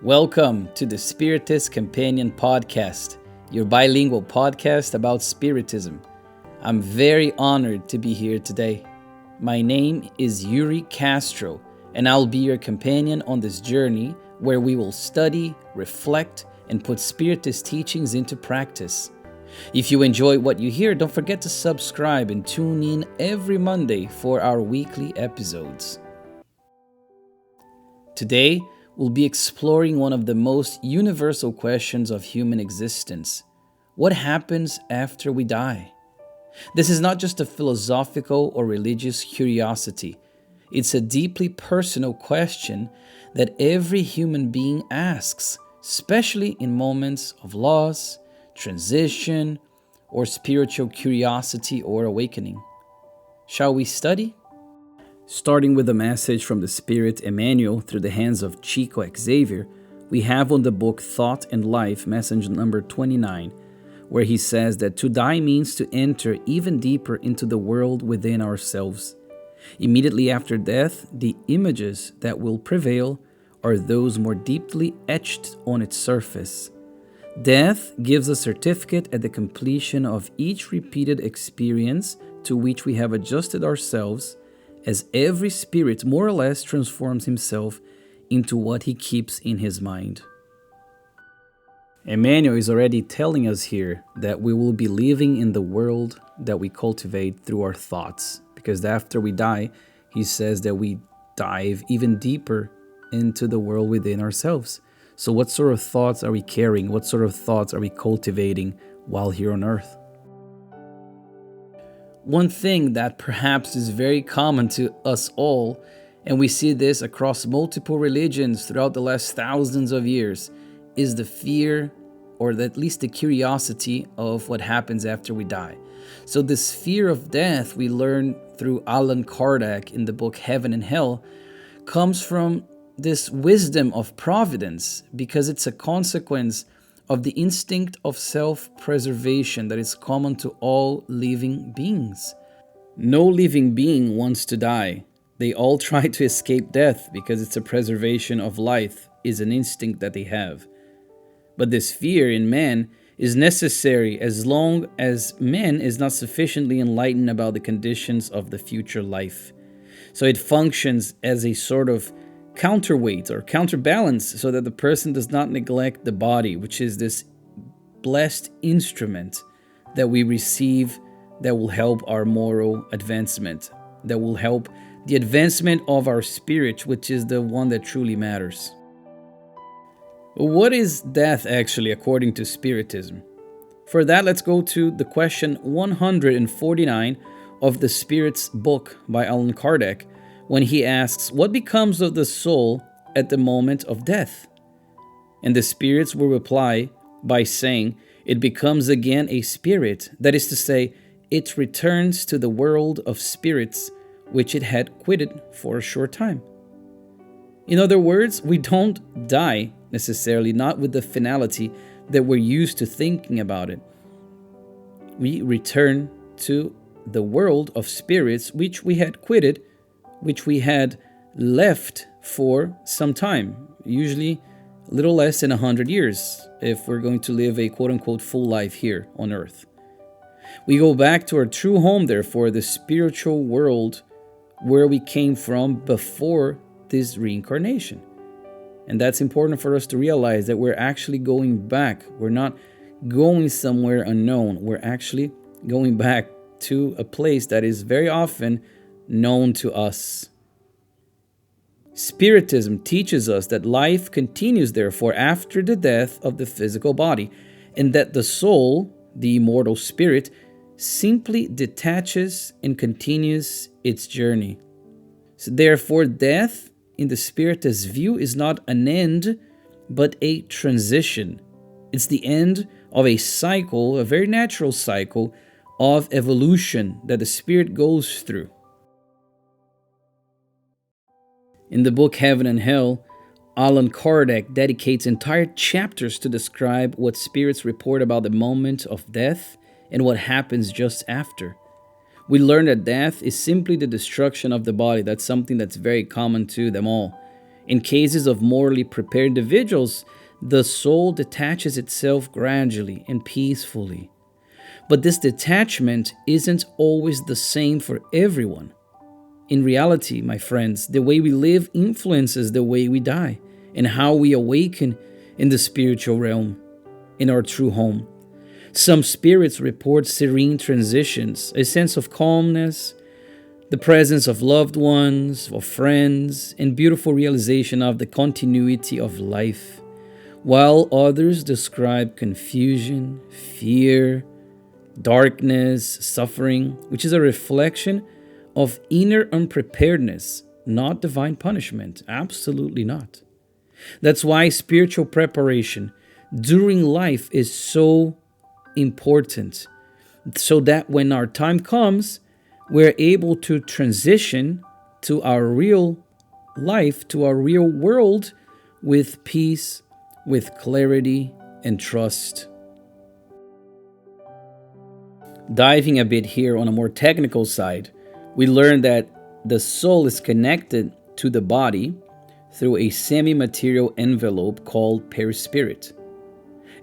Welcome to the Spiritist Companion Podcast, your bilingual podcast about Spiritism. I'm very honored to be here today. My name is Yuri Castro, and I'll be your companion on this journey where we will study, reflect, and put Spiritist teachings into practice. If you enjoy what you hear, don't forget to subscribe and tune in every Monday for our weekly episodes. Today, we'll be exploring one of the most universal questions of human existence. What happens after we die? This is not just a philosophical or religious curiosity. It's a deeply personal question that every human being asks, especially in moments of loss, transition, or spiritual curiosity or awakening. Shall we study? Starting with a message from the Spirit Emmanuel through the hands of Chico Xavier, we have on the book Thought and Life, message number 29, where he says that to die means to enter even deeper into the world within ourselves. Immediately after death, the images that will prevail are those more deeply etched on its surface. Death gives a certificate at the completion of each repeated experience to which we have adjusted ourselves, as every spirit more or less transforms himself into what he keeps in his mind. Emmanuel is already telling us here that we will be living in the world that we cultivate through our thoughts, because after we die, he says that we dive even deeper into the world within ourselves. So what sort of thoughts are we carrying? What sort of thoughts are we cultivating while here on earth? One thing that perhaps is very common to us all, and we see this across multiple religions throughout the last thousands of years, is the fear, or at least the curiosity of what happens after we die. So this fear of death we learn through Allan Kardec in the book Heaven and Hell comes from this wisdom of providence, because it's a consequence of the instinct of self-preservation that is common to all living beings. No living being wants to die. They all try to escape death because it's a preservation of life, is an instinct that they have. But this fear in man is necessary as long as man is not sufficiently enlightened about the conditions of the future life. So it functions as a sort of counterweight or counterbalance so that the person does not neglect the body, which is this blessed instrument that we receive that will help our moral advancement, that will help the advancement of our spirit, which is the one that truly matters. What is death actually according to Spiritism? For that, let's go to the question 149 of the Spirit's book by Allan Kardec, when he asks, what becomes of the soul at the moment of death? And the spirits will reply by saying, it becomes again a spirit, that is to say, it returns to the world of spirits which it had quitted for a short time. In other words, we don't die necessarily, not with the finality that we're used to thinking about it. We return to the world of spirits which we had quitted, which we had left for some time, usually a little less than 100 years, if we're going to live a quote-unquote full life here on earth. We go back to our true home, therefore, the spiritual world where we came from before this reincarnation. And that's important for us to realize, that we're actually going back. We're not going somewhere unknown. We're actually going back to a place that is very often known to us. Spiritism teaches us that life continues, therefore, after the death of the physical body, and that the soul, the immortal spirit, simply detaches and continues its journey. So therefore, death, in the Spiritist view, is not an end, but a transition. It's the end of a cycle, a very natural cycle of evolution that the spirit goes through. In the book Heaven and Hell, Allan Kardec dedicates entire chapters to describe what spirits report about the moment of death and what happens just after. We learn that death is simply the destruction of the body. That's something that's very common to them all. In cases of morally prepared individuals, the soul detaches itself gradually and peacefully. But this detachment isn't always the same for everyone. In reality, my friends, the way we live influences the way we die and how we awaken in the spiritual realm, in our true home. Some spirits report serene transitions, a sense of calmness, the presence of loved ones, of friends, and beautiful realization of the continuity of life, while others describe confusion, fear, darkness, suffering, which is a reflection of inner unpreparedness, not divine punishment. Absolutely not. That's why spiritual preparation during life is so important, so that when our time comes, we're able to transition to our real life, to our real world with peace, with clarity, and trust. Diving a bit here on a more technical side, we learn that the soul is connected to the body through a semi-material envelope called perispirit,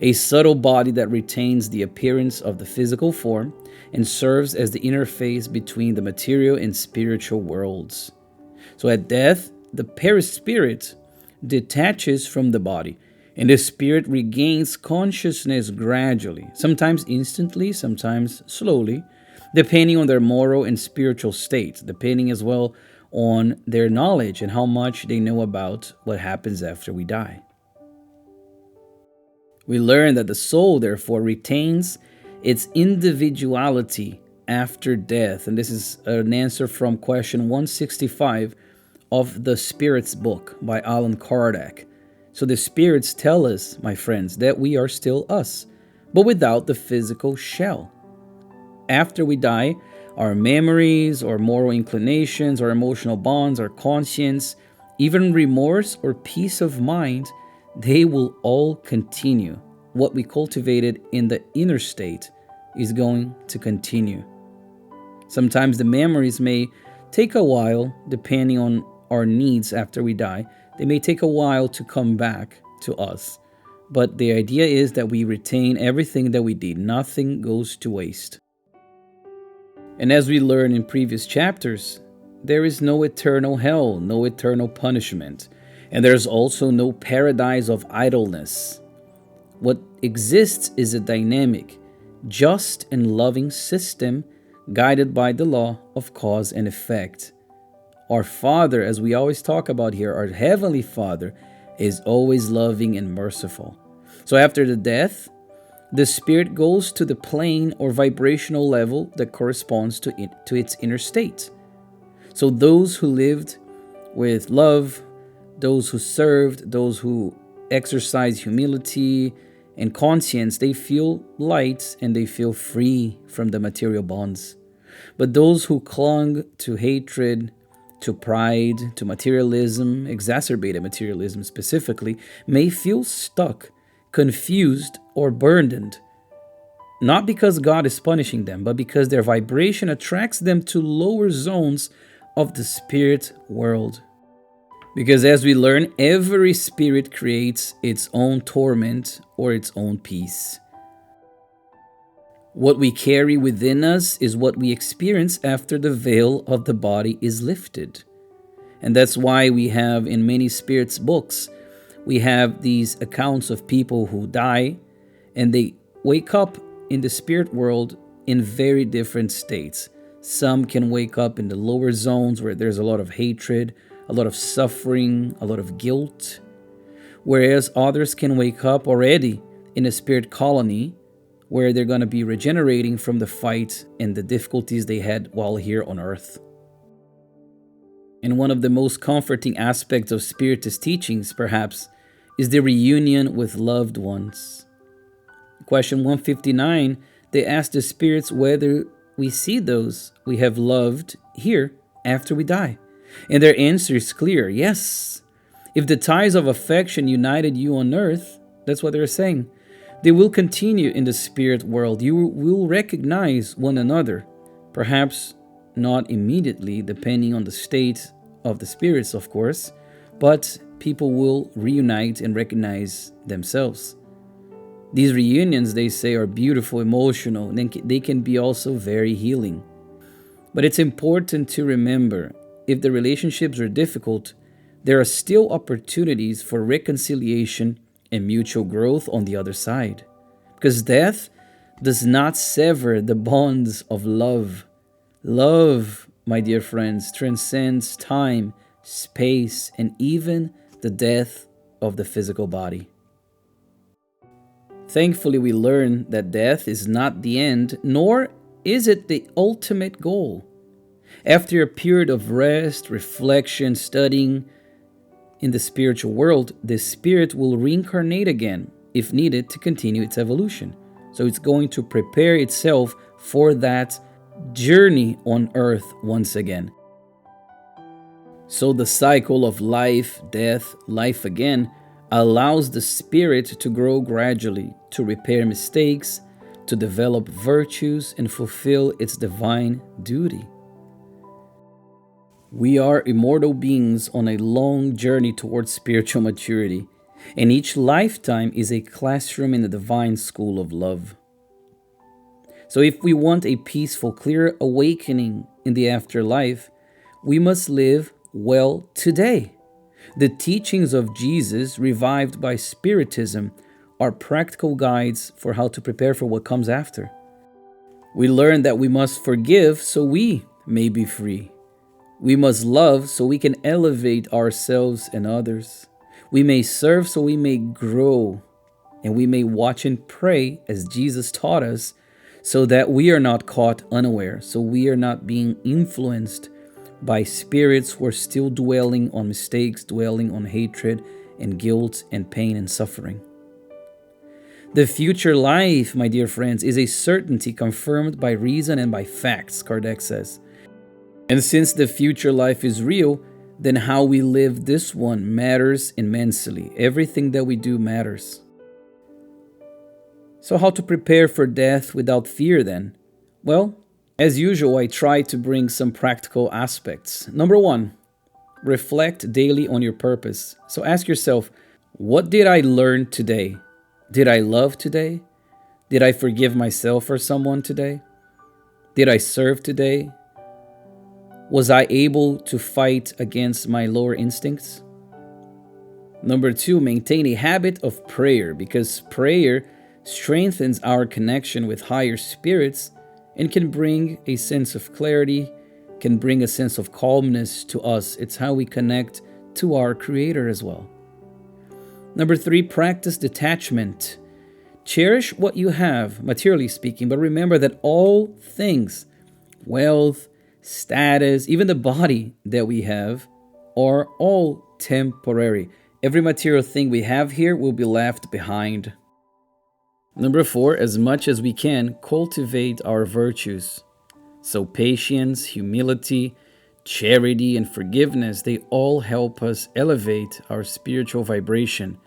a subtle body that retains the appearance of the physical form and serves as the interface between the material and spiritual worlds. So at death, the perispirit detaches from the body, and the spirit regains consciousness gradually, sometimes instantly, sometimes slowly, depending on their moral and spiritual state, depending as well on their knowledge and how much they know about what happens after we die. We learn that the soul, therefore, retains its individuality after death. And this is an answer from question 165 of the Spirits book by Allan Kardec. So the spirits tell us, my friends, that we are still us, but without the physical shell. After we die, our memories, our moral inclinations, our emotional bonds, our conscience, even remorse or peace of mind, they will all continue. What we cultivated in the inner state is going to continue. Sometimes the memories may take a while, depending on our needs after we die. They may take a while to come back to us. But the idea is that we retain everything that we did. Nothing goes to waste. And as we learned in previous chapters, there is no eternal hell, no eternal punishment. And there's also no paradise of idleness. What exists is a dynamic, just and loving system guided by the law of cause and effect. Our Father, as we always talk about here, our Heavenly Father, is always loving and merciful. So after the death, the spirit goes to the plane or vibrational level that corresponds to its inner state. So those who lived with love, those who served, those who exercise humility and conscience, they feel light and they feel free from the material bonds. But those who clung to hatred, to pride, to materialism, exacerbated materialism specifically, may feel stuck, confused, or burdened. Not because God is punishing them, but because their vibration attracts them to lower zones of the spirit world. Because as we learn, every spirit creates its own torment or its own peace. What we carry within us is what we experience after the veil of the body is lifted. And that's why we have in many spirits books, we have these accounts of people who die and they wake up in the spirit world in very different states. Some can wake up in the lower zones where there's a lot of hatred, a lot of suffering, a lot of guilt, whereas others can wake up already in a spirit colony where they're going to be regenerating from the fight and the difficulties they had while here on earth. And one of the most comforting aspects of Spiritist teachings, perhaps, is the reunion with loved ones. Question 159, they ask the spirits whether we see those we have loved here after we die. And their answer is clear, yes. If the ties of affection united you on earth, that's what they're saying, they will continue in the spirit world. You will recognize one another, perhaps not immediately, depending on the state of the spirits, of course, but people will reunite and recognize themselves. These reunions, they say, are beautiful, emotional, and they can be also very healing. But it's important to remember, if the relationships are difficult, there are still opportunities for reconciliation and mutual growth on the other side. Because death does not sever the bonds of love. Love, my dear friends, transcends time, space, and even the death of the physical body. Thankfully, we learn that death is not the end, nor is it the ultimate goal. After a period of rest, reflection, studying in the spiritual world, the spirit will reincarnate again, if needed, to continue its evolution. So it's going to prepare itself for that journey on earth once again. So the cycle of life, death, life again allows the spirit to grow gradually, to repair mistakes, to develop virtues, and fulfill its divine duty. We are immortal beings on a long journey towards spiritual maturity, and each lifetime is a classroom in the divine school of love. So if we want a peaceful, clear awakening in the afterlife, we must live well today. The teachings of Jesus, revived by Spiritism, are practical guides for how to prepare for what comes after. We learn that we must forgive so we may be free. We must love so we can elevate ourselves and others. We may serve so we may grow. And we may watch and pray as Jesus taught us, so that we are not caught unaware, so we are not being influenced by spirits who are still dwelling on mistakes, dwelling on hatred and guilt and pain and suffering. The future life, my dear friends, is a certainty confirmed by reason and by facts, Kardec says. And since the future life is real, then how we live this one matters immensely. Everything that we do matters. So how to prepare for death without fear then? Well, as usual, I try to bring some practical aspects. Number one, reflect daily on your purpose. So ask yourself, what did I learn today? Did I love today? Did I forgive myself or someone today? Did I serve today? Was I able to fight against my lower instincts? Number two, maintain a habit of prayer, because prayer strengthens our connection with higher spirits and can bring a sense of clarity, can bring a sense of calmness to us. It's how we connect to our Creator as well. Number three, practice detachment. Cherish what you have, materially speaking, but remember that all things, wealth, status, even the body that we have, are all temporary. Every material thing we have here will be left behind. Number four, as much as we can, cultivate our virtues. So patience, humility, charity, and forgiveness, they all help us elevate our spiritual vibration.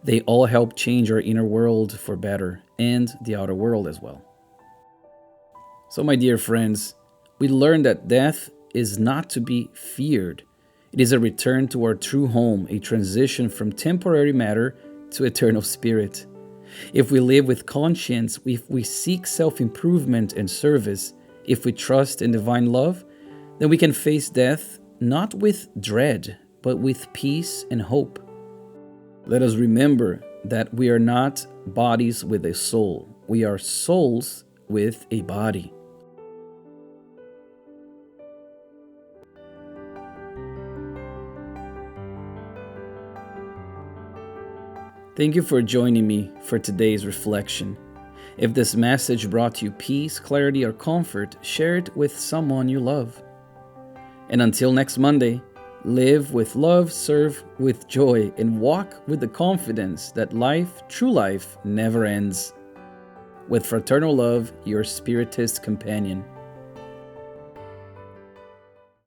They all help change our inner world for better, and the outer world as well. So my dear friends, we learn that death is not to be feared. It is a return to our true home, a transition from temporary matter to eternal spirit. If we live with conscience, if we seek self-improvement and service, if we trust in divine love, then we can face death not with dread, but with peace and hope. Let us remember that we are not bodies with a soul. We are souls with a body. Thank you for joining me for today's reflection. If this message brought you peace, clarity, or comfort, share it with someone you love. And until next Monday, live with love, serve with joy, and walk with the confidence that life, true life, never ends. With fraternal love, your Spiritist companion.